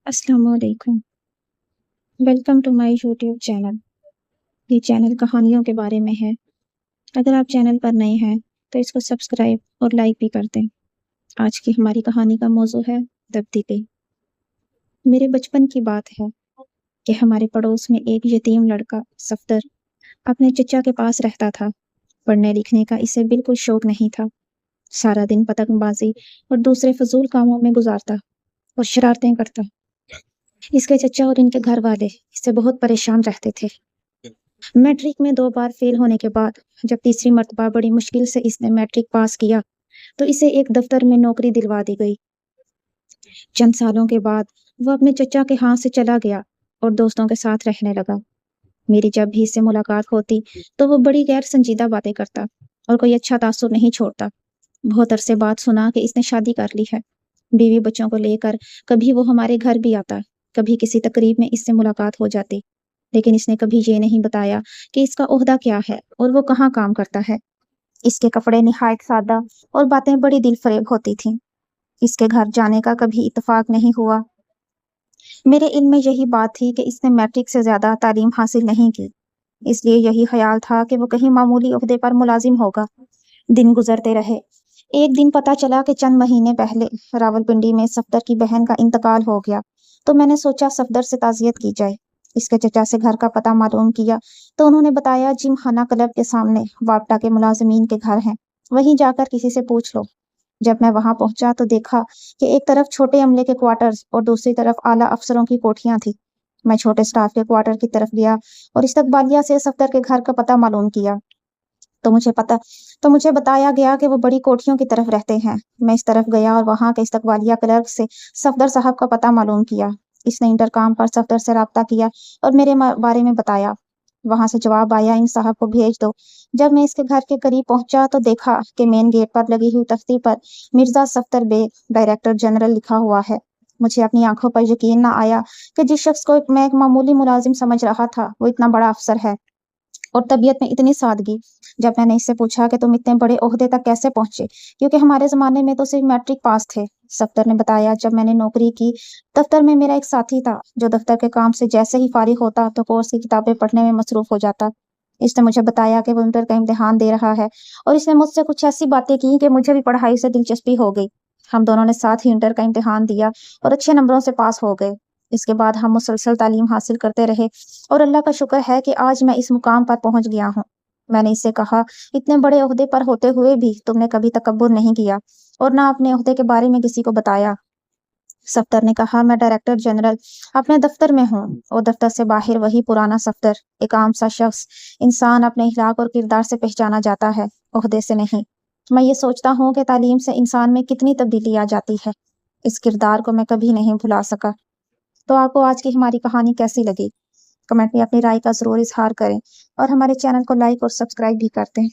अस्सलाम वालेकुम। Welcome to my YouTube channel. ये चैनल कहानियों के बारे में है। अगर आप चैनल पर नए हैं तो इसको सब्सक्राइब और लाइक भी कर दें। आज की हमारी कहानी का मौजू है तब्दीली। मेरे बचपन की बात है कि हमारे पड़ोस में एक यतीम लड़का सफदर अपने चचा के पास रहता था। पढ़ने लिखने का इसे बिल्कुल शौक नहीं था। सारा दिन पतंगबाजी और दूसरे फजूल कामों में गुजारता और शरारतें करता। इसके चचा और इनके घर वाले इससे बहुत परेशान रहते थे। मैट्रिक में 2 बार फेल होने के बाद जब तीसरी मर्तबा बड़ी मुश्किल से इसने मैट्रिक पास किया तो इसे एक दफ्तर में नौकरी दिलवा दी गई। चंद सालों के बाद वो अपने चचा के हाथ से चला गया और दोस्तों के साथ रहने लगा। मेरी जब भी इससे मुलाकात होती तो वो बड़ी गैर संजीदा बातें करता और कोई अच्छा तासुर नहीं छोड़ता। बहुत अरसे बाद सुना कि इसने शादी कर ली है। बीवी बच्चों को लेकर कभी वो हमारे घर भी आता, कभी किसी तकरीब में इससे मुलाकात हो जाती। लेकिन इसने कभी ये नहीं बताया कि इसका ओहदा क्या है और वो कहाँ काम करता है। इसके कपड़े निहायत सादा और बातें बड़ी दिलफरेब होती थीं। इसके घर जाने का कभी इत्तेफाक नहीं हुआ। मेरे इल्म में यही बात थी कि इसने मैट्रिक से ज्यादा तालीम हासिल नहीं की, इसलिए यही ख्याल था कि वो कहीं मामूली ओहदे पर मुलाजिम होगा। दिन गुजरते रहे। एक दिन पता चला कि चंद महीने पहले रावलपिंडी में सफदर की बहन का इंतकाल हो गया, तो मैंने सोचा सफदर से ताज़ियत की जाए। इसके चचा से घर का पता मालूम किया तो उन्होंने बताया जिम खाना क्लब के सामने वापटा के मुलाजमीन के घर हैं, वहीं जाकर किसी से पूछ लो। जब मैं वहां पहुंचा तो देखा कि एक तरफ छोटे अमले के क्वार्टर्स और दूसरी तरफ आला अफसरों की कोठियां थी। मैं छोटे स्टाफ के क्वार्टर की तरफ गया और इस्तकबालिया से सफदर के घर का पता मालूम किया। तो मुझे पता तो मुझे बताया गया कि वो बड़ी कोठियों की तरफ रहते हैं। मैं इस तरफ गया और वहां के इस्तकबालिया क्लर्क से सफदर साहब का पता मालूम किया। इसने इंटरकॉम पर सफदर से राब्ता किया और मेरे बारे में बताया। वहां से जवाब आया, इन साहब को भेज दो। जब मैं इसके घर के करीब पहुंचा तो देखा कि मेन गेट पर लगी हुई तख्ती पर मिर्जा सफदर बेग, डायरेक्टर जनरल लिखा हुआ है। मुझे अपनी आंखों पर यकीन न आया कि जिस शख्स को मैं एक मामूली मुलाजिम समझ रहा था वो इतना बड़ा अफसर है और तबीयत में इतनी सादगी। जब मैंने इससे पूछा कि तुम इतने बड़े ओहदे तक कैसे पहुंचे, क्योंकि हमारे ज़माने में तो सिर्फ मैट्रिक पास थे। सफदर ने बताया, जब मैंने नौकरी की, दफ्तर में मेरा एक साथी था जो दफ्तर के काम से जैसे ही फारिग होता तो कोर्स की किताबें पढ़ने में मसरूफ हो जाता। इसने मुझे बताया कि वो इंटर का इम्तिहान दे रहा है और इसने मुझसे कुछ ऐसी बातें की कि मुझे भी पढ़ाई से दिलचस्पी हो गई। हम दोनों ने साथ ही इंटर का इम्तिहान दिया और अच्छे नंबरों से पास हो गए। इसके बाद हम मुसलसल तालीम हासिल करते रहे और अल्लाह का शुक्र है कि आज मैं इस मुकाम पर पहुंच गया हूँ। मैंने इससे कहा, इतने बड़े ओहदे पर होते हुए भी तुमने कभी तकब्बुर नहीं किया और ना अपने ओहदे के बारे में किसी को बताया। सफदर ने कहा, मैं डायरेक्टर जनरल अपने दफ्तर में हूँ और दफ्तर से बाहर वही पुराना सफदर, एक आम सा शख्स। इंसान अपने अखलाक और किरदार से पहचाना जाता है, ओहदे से नहीं। मैं ये सोचता हूँ कि तालीम से इंसान में कितनी तब्दीली आ जाती है। इस किरदार को मैं कभी नहीं भुला सका। तो आपको आज की हमारी कहानी कैसी लगी? कमेंट में अपनी राय का ज़रूर इज़हार करें और हमारे चैनल को लाइक और सब्सक्राइब भी कर दें।